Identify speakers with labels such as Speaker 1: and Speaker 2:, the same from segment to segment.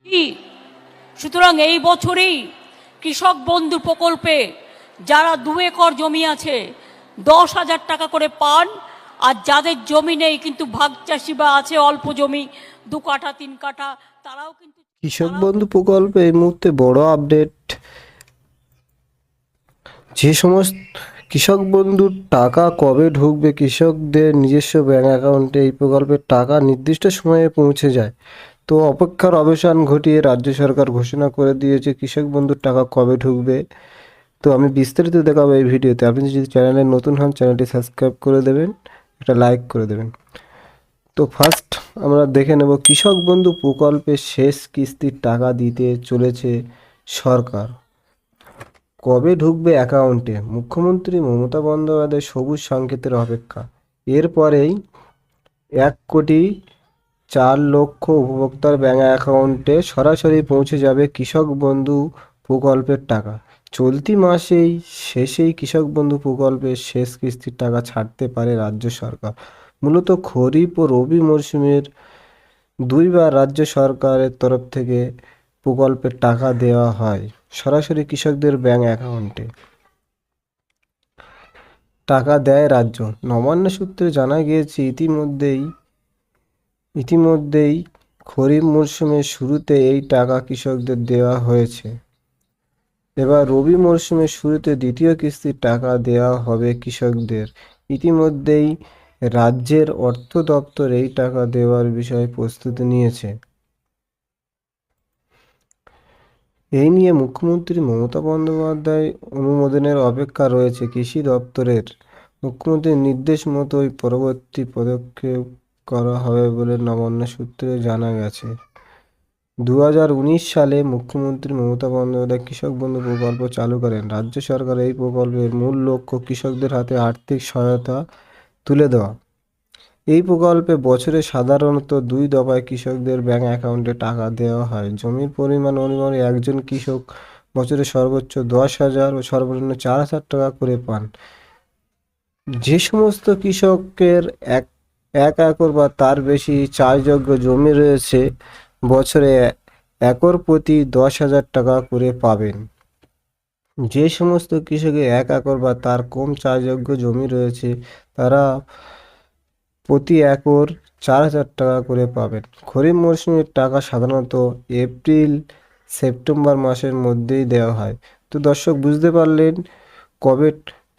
Speaker 1: কি সুতরাং এই বছরেই কৃষক বন্ধু প্রকল্পে যারা 2 একর জমি আছে 10,000 টাকা করে পান, আর যাদের জমি নেই কিন্তু ভাগ চাষি বা আছে অল্প জমি 2 কাঠা 3 কাঠা তারাও কিন্তু
Speaker 2: কৃষক বন্ধু প্রকল্পে এই মুহূর্তে বড় আপডেট। যে সমস্ত কৃষক বন্ধুর টাকা কবে ঢুকবে কৃষকদের নিজস্ব ব্যাংক অ্যাকাউন্টে, এই প্রকল্পের টাকা নির্দিষ্ট সময়ে পৌঁছে যায়। তো অপেক্ষার অবসান ঘটিয়ে রাজ্য সরকার ঘোষণা করে দিয়েছে কৃষক বন্ধুর টাকা কবে ঢুকবে। তো আমি বিস্তারিত দেখাবো এই ভিডিওতে। আপনি যদি চ্যানেলে নতুন হন চ্যানেলটি সাবস্ক্রাইব করে দেবেন, একটা লাইক করে দেবেন। তো ফার্স্ট আমরা দেখে নেব কৃষক বন্ধু প্রকল্পের শেষ কিস্তির টাকা দিতে চলেছে সরকার। কবে ঢুকবে অ্যাকাউন্টে? মুখ্যমন্ত্রী মমতা বন্দ্যোপাধ্যায় সবুজ সংকেতের অপেক্ষা। এরপরেই 1,04,00,000 উপভোক্তার ব্যাংক অ্যাকাউন্টে সরাসরি পৌঁছে যাবে কৃষক বন্ধু প্রকল্পের টাকা। চলতি মাসেই শেষেই কৃষক বন্ধু প্রকল্পের শেষ কিস্তির টাকা ছাড়তে পারে রাজ্য সরকার। মূলত খরিফ ও রবি মরশুমের দুইবার রাজ্য সরকারের তরফ থেকে প্রকল্পের টাকা দেওয়া হয় সরাসরি কৃষকদের ব্যাংক অ্যাকাউন্টে। টাকা দেয় রাজ্য। নবান্ন সূত্রে জানা গিয়েছে ইতিমধ্যেই খরিফ মরশুমের শুরুতে এই টাকা কৃষকদের দেওয়া হয়েছে। এবার রবি মরশুমের শুরুতে দ্বিতীয় কিস্তির টাকা দেওয়া হবে কৃষকদের। ইতিমধ্যেই রাজ্যের অর্থ দপ্তর এই টাকা দেওয়ার বিষয়ে প্রস্তুতি নিয়েছে। এই নিয়ে মুখ্যমন্ত্রী মমতা বন্দ্যোপাধ্যায় অনুমোদনের অপেক্ষা রয়েছে কৃষি দপ্তরের। মুখ্যমন্ত্রীর নির্দেশ মতোই পরবর্তী পদক্ষেপ করা হবে বলে নবান্ন সূত্রে জানা গেছে। 2019 সালে মুখ্যমন্ত্রী মমতা বন্দ্যোপাধ্যায় কৃষক বন্ধু প্রকল্প চালু করেন। রাজ্য সরকার এই প্রকল্পের মূল লক্ষ্য কৃষকদের হাতে আর্থিক সহায়তা তুলে দেওয়া। এই প্রকল্পে বছরে সাধারণত 2 দফায় কৃষকদের ব্যাংক অ্যাকাউন্টে টাকা দেওয়া হয়। জমির পরিমাণ অনুযায়ী একজন কৃষক বছরে সর্বোচ্চ 10,000 ও সর্বনিম্ন 4,000 টাকা করে পান। যে সমস্ত কৃষকের 1 একর বা তার বেশি চাষযোগ্য জমি রয়েছে বছরে একর প্রতি 10,000 টাকা করে পাবেন। যে সমস্ত কৃষকের 1 একর বা তার কম চাষযোগ্য জমি রয়েছে তারা প্রতি একর 4,000 টাকা করে পাবেন। খরিফ মরশুমের টাকা সাধারণত এপ্রিল-সেপ্টেম্বর মাসের মধ্যেই দেওয়া হয়। তো দর্শক বুঝতে পারলেন কবে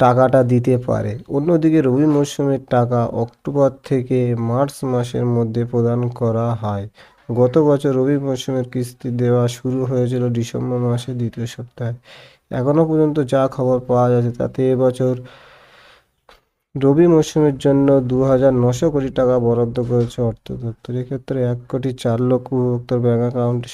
Speaker 2: টাকাটা দিতে পারে। অন্যদিকে রবি মরশুমের টাকা অক্টোবর থেকে মার্চ মাসের মধ্যে প্রদান করা হয়। গত বছর রবি মরশুমের কিস্তি দেওয়া শুরু হয়েছিল ডিসেম্বর মাসের দ্বিতীয় সপ্তাহে। এখনও পর্যন্ত যা খবর পাওয়া যাচ্ছে তাতে এবছর রবি মরশুমের জন্য 2,900 কোটি টাকা বরাদ্দ করেছে অর্থ দপ্তর। এক্ষেত্রে 1,04,00,000 উপভোক্তার ব্যাংক অ্যাকাউন্টে